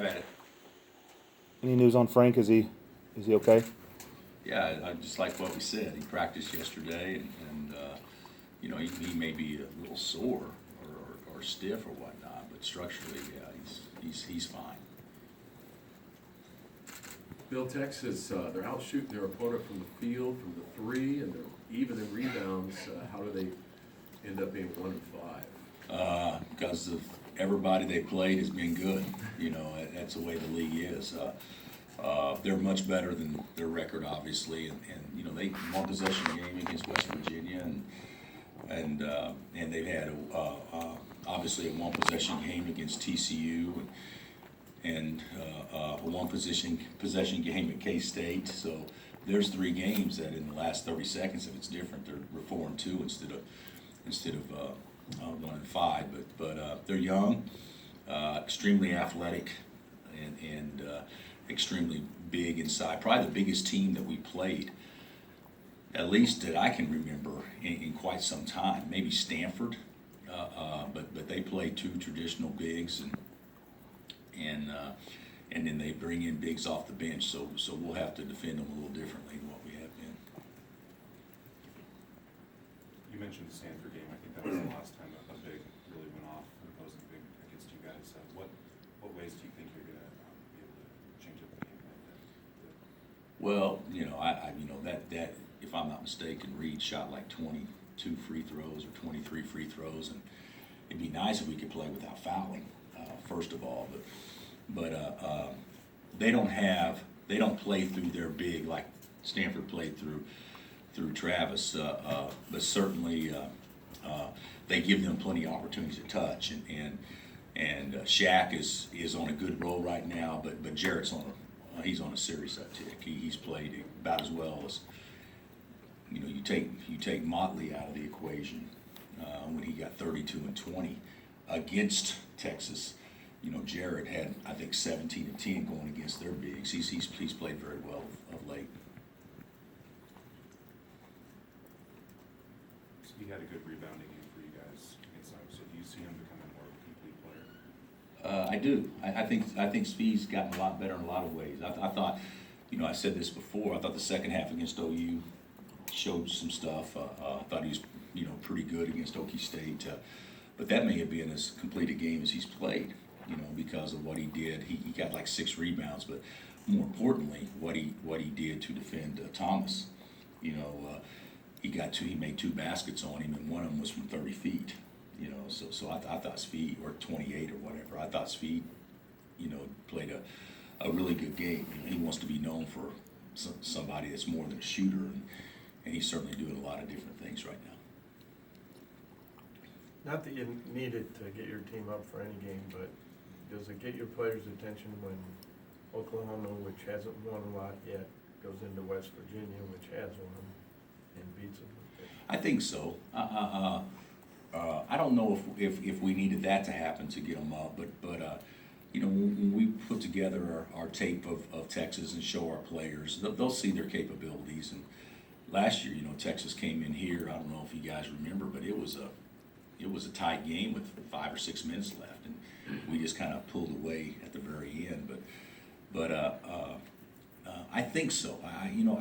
Have at it. Any news on Frank? Is he okay? Yeah, I just like what we said. He practiced yesterday, and you know, he may be a little sore or stiff or whatnot, but structurally, yeah, he's fine. Bill, Texas, they're out shooting their opponent from the field, from the three, and they're even in rebounds. How do they end up being 1-5? Because of everybody they played has been good. You know, that's the way the league is. They're much better than their record, obviously, and you know, they won possession game against West Virginia, and they've had obviously a one possession game against TCU, and a one possession game at K-State. So there's 3 games that in the last 30 seconds, if it's different, they're 4-2 instead of 1-5. But they're young, extremely athletic, and extremely big inside. Probably the biggest team that we played, at least that I can remember in quite some time. Maybe Stanford, but they play 2 traditional bigs, and then they bring in bigs off the bench. So we'll have to defend them a little differently than what we have been. You mentioned the Stanford game. I think that was the last time a big really went off, an opposing big against you guys. What ways do you think you're going to be able to change up the game like that? Well, you know, I you know that if I'm not mistaken, Reed shot like 22 free throws or 23 free throws, and it'd be nice if we could play without fouling, first of all. But they don't play through their big like Stanford played through Travis, but certainly they give them plenty of opportunities to touch, and Shaq is on a good roll right now, but Jarrett's he's on a serious uptick. He's played about as well as, you know, you take Motley out of the equation when he got 32 and 20 against Texas. You know, Jarrett had, I think, 17 and 10 going against their bigs. He's played very well of late. So he had a good rebounding game for you guys against them. So do you see him becoming more of a complete player? I do. I think Speed's gotten a lot better in a lot of ways. I thought, you know, I said this before. I thought the second half against OU showed some stuff. I thought he was, you know, pretty good against Okie State. But that may have been as complete a game as he's played, you know, because of what he did. He got like 6 rebounds, but more importantly, what he did to defend Thomas. You know, he made 2 baskets on him, and one of them was from 30 feet. You know, so I thought Speed, or 28 or whatever, I thought Speed, you know, played a really good game. You know, he wants to be known for somebody that's more than a shooter, and he's certainly doing a lot of different things right now. Not that you need it to get your team up for any game, but does it get your players' attention when Oklahoma, which hasn't won a lot yet, goes into West Virginia, which has won, and beats them? I think so. I don't know if we needed that to happen to get them up, but you know, when we put together our tape of Texas and show our players, they'll see their capabilities. And last year, you know, Texas came in here. I don't know if you guys remember, but it was a tight game with 5 or 6 minutes left, and we just kind of pulled away at the very end. But I think so. You know,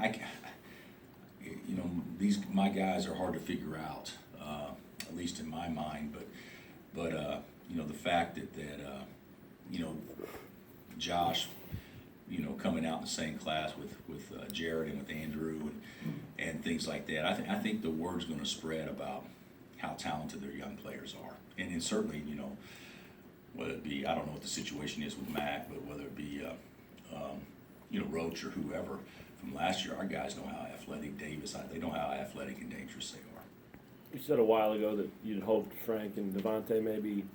my guys are hard to figure out, at least in my mind. But you know, the fact that you know, Josh, you know, coming out in the same class with Jared and with Andrew and things like that. I think the word's going to spread about how talented their young players are, and certainly, you know, whether it be, I don't know what the situation is with Mac, but whether it be you know, Roach or whoever from last year, our guys know how athletic Davis. They know how athletic and dangerous they are. You said a while ago that you'd hoped Frank and Devontae may be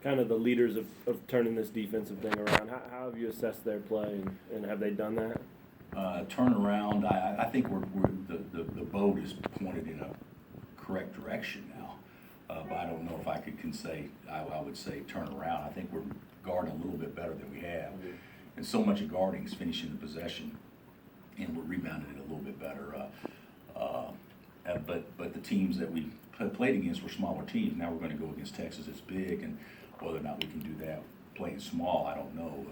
kind of the leaders of turning this defensive thing around. How have you assessed their play, and have they done that? Turn around. I think the boat is pointed in a correct direction now, but I don't know if I can say I would say turn around. I think we're guarding a little bit better than we have, and so much of guarding is finishing the possession, and we're rebounding it a little bit better. But the teams that we played against were smaller teams. Now we're going to go against Texas. It's big, and whether or not we can do that playing small, I don't know.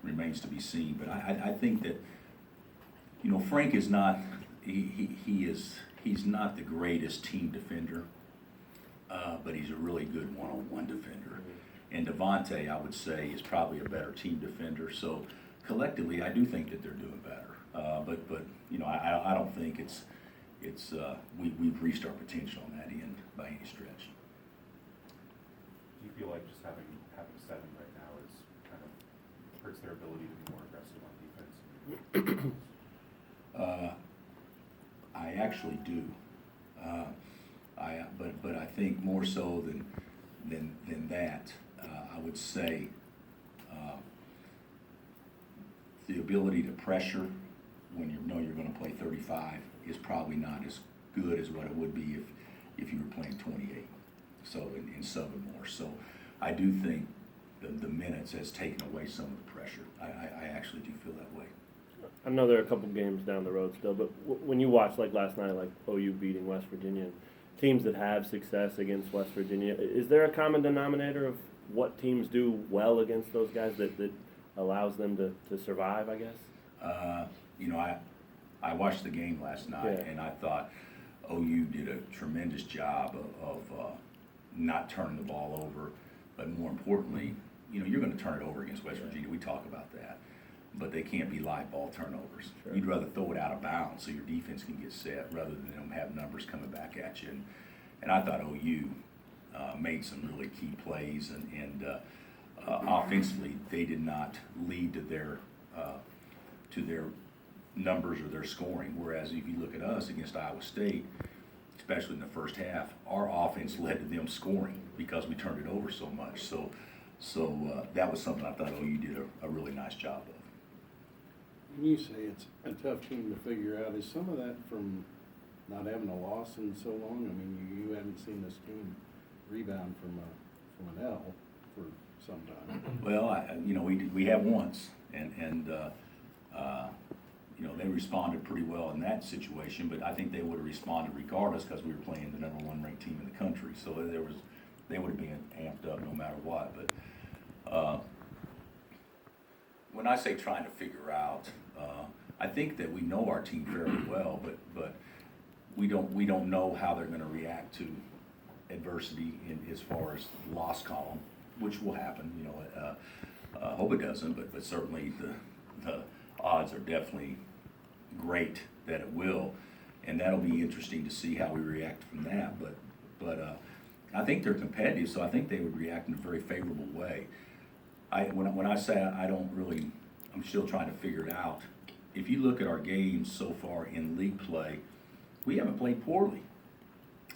remains to be seen. But I think that, you know, Frank is not, he's not the greatest team defender, but he's a really good one-on-one defender. And Devontae, I would say, is probably a better team defender. So collectively, I do think that they're doing better. But you know, I don't think we've reached our potential on that end by any stretch. Do you feel like just having 7 right now is kind of hurts their ability to be more aggressive on defense? I actually do. But I think more so than that, I would say the ability to pressure when you know you're going to play 35 is probably not as good as what it would be if you were playing 28. So in subbing more. So I do think the minutes has taken away some of the pressure. I actually do feel that way. I know there are a couple games down the road still, but when you watch like last night, like OU beating West Virginia, teams that have success against West Virginia, is there a common denominator of what teams do well against those guys that allows them to survive, I guess? You know, I watched the game last night, and I thought OU did a tremendous job of not turning the ball over, but more importantly, you know, you're going to turn it over against West Virginia. We talk about that. But they can't be live ball turnovers. Sure. You'd rather throw it out of bounds so your defense can get set rather than them have numbers coming back at you. And I thought OU made some really key plays, and offensively they did not lead to their numbers or their scoring. Whereas if you look at us against Iowa State, especially in the first half, our offense led to them scoring because we turned it over so much. So that was something I thought OU did a really nice job of. When you say it's a tough team to figure out, is some of that from not having a loss in so long? I mean, you haven't seen this team rebound from an L for some time. Well, you know, we have once, and you know, they responded pretty well in that situation. But I think they would have responded regardless because we were playing the #1 ranked team in the country. So they would have been amped up no matter what. But when I say trying to figure out, I think that we know our team fairly well, but we don't know how they're going to react to adversity as far as the loss column, which will happen. You know, I hope it doesn't, but certainly the odds are definitely great that it will, and that'll be interesting to see how we react from that. But I think they're competitive, so I think they would react in a very favorable way. When I say I'm still trying to figure it out. If you look at our games so far in league play, we haven't played poorly,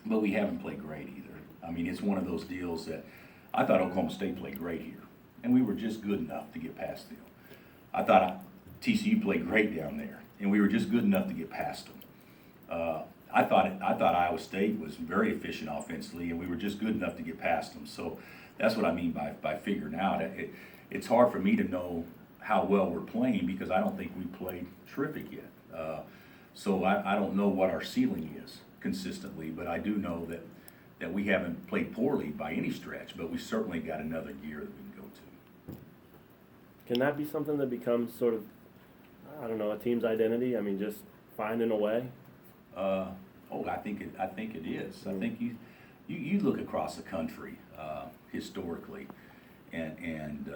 but we haven't played great either. I mean, it's one of those deals that I thought Oklahoma State played great here, and we were just good enough to get past them. I thought TCU played great down there, and we were just good enough to get past them. I thought Iowa State was very efficient offensively, and we were just good enough to get past them. So that's what I mean by figuring out. It's hard for me to know how well we're playing because I don't think we played terrific yet. So I don't know what our ceiling is consistently, but I do know that we haven't played poorly by any stretch, but we certainly got another gear that we can go to. Can that be something that becomes sort of, I don't know, a team's identity? I mean, just finding a way? I think it is. Mm-hmm. I think you look across the country historically, and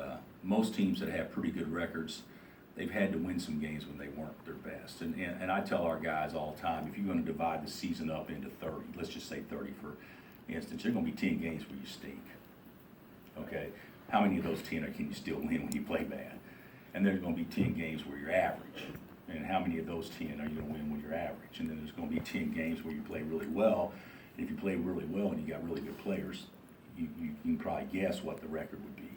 most teams that have pretty good records, they've had to win some games when they weren't their best. And I tell our guys all the time, if you're going to divide the season up into 30, let's just say 30 for instance, there's going to be 10 games where you stink. Okay? How many of those 10 can you still win when you play bad? And there's going to be 10 games where you're average. And how many of those 10 are you going to win when you're average? And then there's going to be 10 games where you play really well. And if you play really well and you got really good players, you can probably guess what the record would be.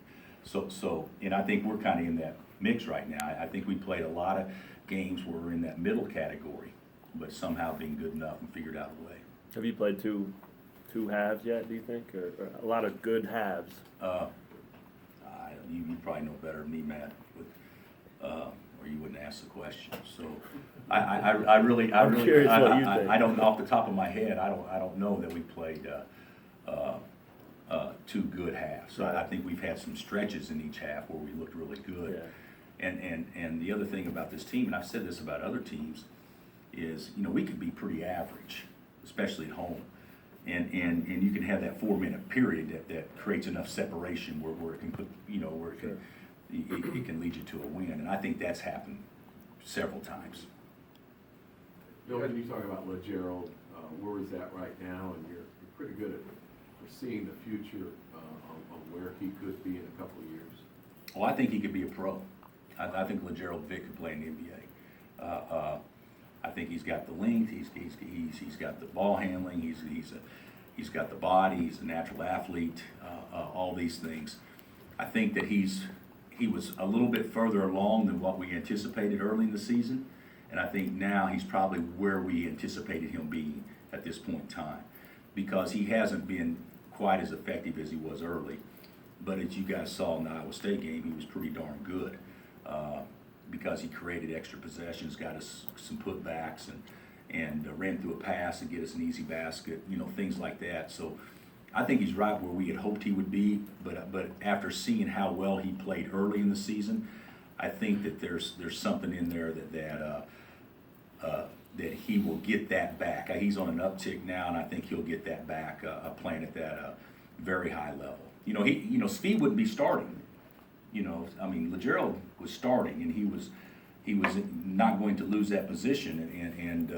So, and I think we're kind of in that mix right now. I think we played a lot of games where we're in that middle category, but somehow being good enough and figured out a way. Have you played two halves yet, do you think? Or a lot of good halves? You probably know better than me, Matt, or you wouldn't ask the question. So I really, curious what you think. I don't, off the top of my head, I don't know that we played two good halves. So I think we've had some stretches in each half where we looked really good. Yeah. And the other thing about this team, and I've said this about other teams, is, you know, we could be pretty average, especially at home. And you can have that 4-minute period that creates enough separation where it can put, you know, where it can, it can lead you to a win. And I think that's happened several times. Bill, when you talk about LeGerald, where is that right now? And you're pretty good at foreseeing the future on where he could be in a couple of years. Well, I think he could be a pro. I think LeGerald Vick could play in the NBA. I think he's got the length. He's got the ball handling. He's got the body. He's a natural athlete. All these things. I think that he was a little bit further along than what we anticipated early in the season, and I think now he's probably where we anticipated him being at this point in time, because he hasn't been quite as effective as he was early. But as you guys saw in the Iowa State game, he was pretty darn good. Because he created extra possessions, got us some putbacks, and ran through a pass and get us an easy basket, you know, things like that. So I think he's right where we had hoped he would be, but after seeing how well he played early in the season, I think that there's something in there that he will get that back. He's on an uptick now, and I think he'll get that back, playing at that very high level. You know, Svi wouldn't be starting. You know, I mean, LeGerald was starting, and he was not going to lose that position, and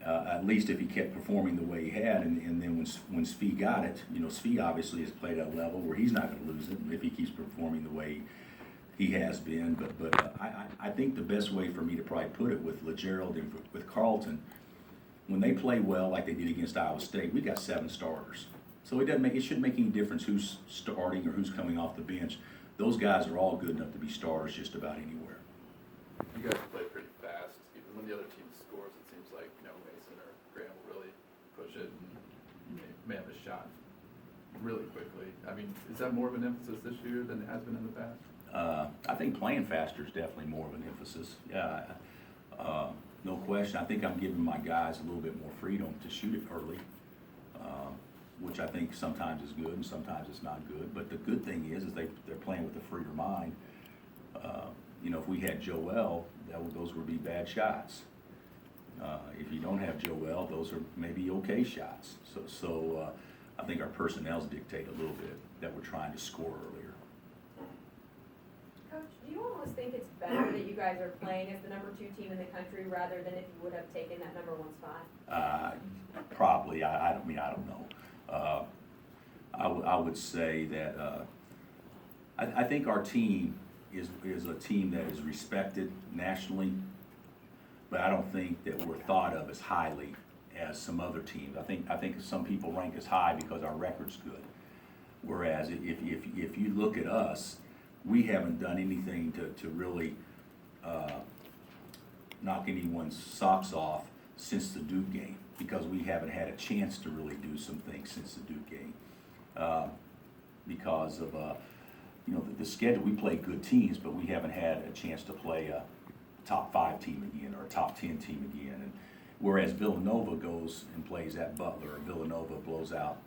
at least if he kept performing the way he had, and then when Svi got it, you know, Svi obviously has played at a level where he's not going to lose it if he keeps performing the way he has been. But I think the best way for me to probably put it with LeGerald and with Carlton, when they play well like they did against Iowa State, we got 7 starters, so it shouldn't make any difference who's starting or who's coming off the bench. Those guys are all good enough to be stars just about anywhere. You guys play pretty fast. Even when the other team scores, it seems like, you know, Mason or Graham will really push it and may have a shot really quickly. I mean, is that more of an emphasis this year than it has been in the past? I think playing faster is definitely more of an emphasis. Yeah, no question. I think I'm giving my guys a little bit more freedom to shoot it early, which I think sometimes is good and sometimes it's not good. But the good thing is they're playing with a freer mind. You know, if we had Joel, those would be bad shots. If you don't have Joel, those are maybe okay shots. So I think our personnels dictate a little bit that we're trying to score earlier. Coach, do you almost think it's better that you guys are playing as the number 2 team in the country rather than if you would have taken that number 1 spot? Probably. I don't know. I would say that I think our team is a team that is respected nationally, but I don't think that we're thought of as highly as some other teams. I think some people rank us high because our record's good. Whereas if you look at us, we haven't done anything to really knock anyone's socks off since the Duke game, because we haven't had a chance to really do some things since the Duke game. Because of you know, the schedule, we play good teams, but we haven't had a chance to play a top 5 team again or a top 10 team again. And whereas Villanova goes and plays at Butler, or Villanova blows out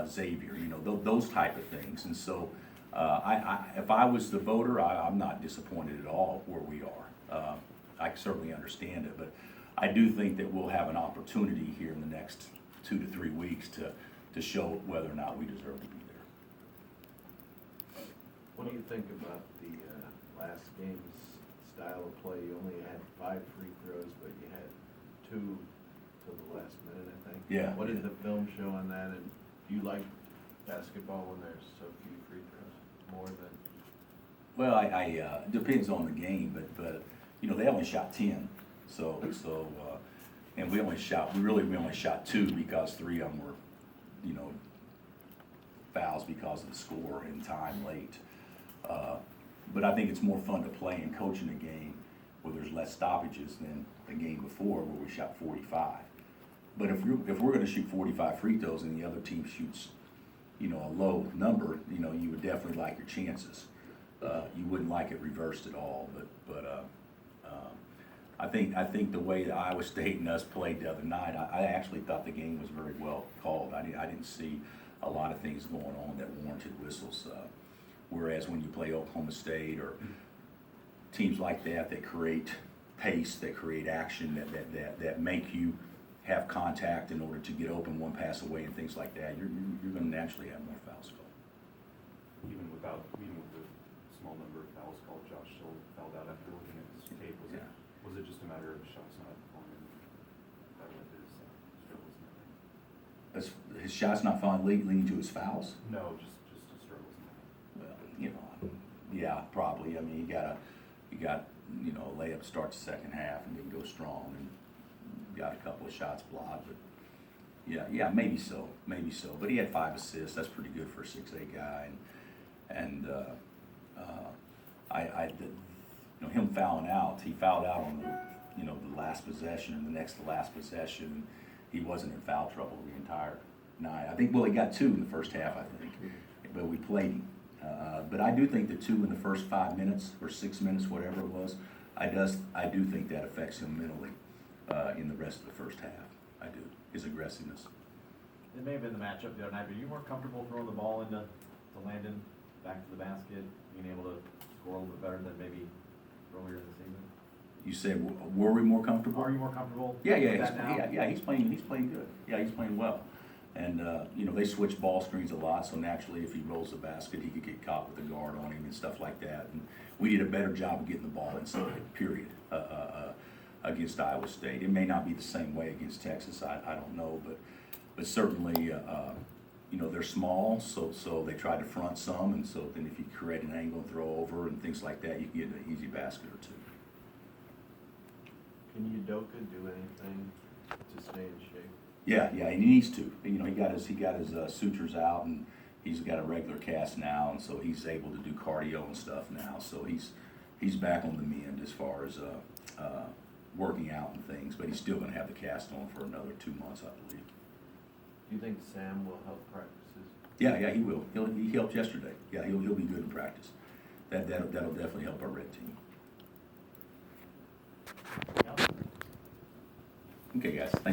Xavier, you know, those type of things. And so if I was the voter, I'm not disappointed at all where we are. I certainly understand it, but I do think that we'll have an opportunity here in the next 2 to 3 weeks to show whether or not we deserve to be there. What do you think about the last game's style of play? You only had 5 free throws, but you had 2 till the last minute, I think. Yeah. What did the film show on that? And do you like basketball when there's so few free throws, more than? Well, I depends on the game, but you know, they only shot 10, so and we only shot 2 because 3 of them were, you know, fouls because of the score and time late. But I think it's more fun to play and coach in a game where there's less stoppages than the game before where we shot 45. But if we're going to shoot 45 free throws and the other team shoots, you know, a low number, you know, you would definitely like your chances. You wouldn't like it reversed at all. But I think the way that Iowa State and us played the other night, I actually thought the game was very well called. I didn't see a lot of things going on that warranted whistles. Whereas when you play Oklahoma State or teams like that create pace, that create action, that make you have contact in order to get open one pass away and things like that, you're going to naturally have more fouls called. Even with the small number of fouls called, Josh still fouled out after looking at his tape. Was it just a matter of shots not falling? That led to his struggles in that game? His shots not falling leading to his fouls? No, just his struggles in that game. Well, you know, yeah, probably. I mean, you got you know, a layup starts the second half and didn't go strong and got a couple of shots blocked, but yeah, maybe so. But he had 5 assists. That's pretty good for a 6'8" guy. And you know, him fouling out. He fouled out on the last possession and the next to last possession. He wasn't in foul trouble the entire night. I think he got 2 in the first half. I think, but we played him. But I do think the 2 in the first 5 minutes or 6 minutes, whatever it was, I do think that affects him mentally in the rest of the first half. I do. His aggressiveness. It may have been the matchup the other night, but are you more comfortable throwing the ball into Landon, back to the basket, being able to score a little bit better than maybe earlier in the season? You said, were we more comfortable? Are you more comfortable? Yeah, with that now? he's playing good. Yeah, he's playing well. And, you know, they switch ball screens a lot, so naturally if he rolls the basket, he could get caught with a guard on him and stuff like that. And we did a better job of getting the ball inside, period, against Iowa State. It may not be the same way against Texas, I don't know, but certainly, you know, they're small, so they try to front some, and so then if you create an angle and throw over and things like that, you can get an easy basket or two. Can Udoka do anything to stay in shape? Yeah, and he needs to. You know, he got his sutures out, and he's got a regular cast now, and so he's able to do cardio and stuff now. So he's back on the mend as far as working out and things, but he's still going to have the cast on for another 2 months, I believe. Do you think Sam will help practices? Yeah, he will. He helped yesterday. Yeah, he'll be good in practice. That'll definitely help our red team. Okay, guys. Thank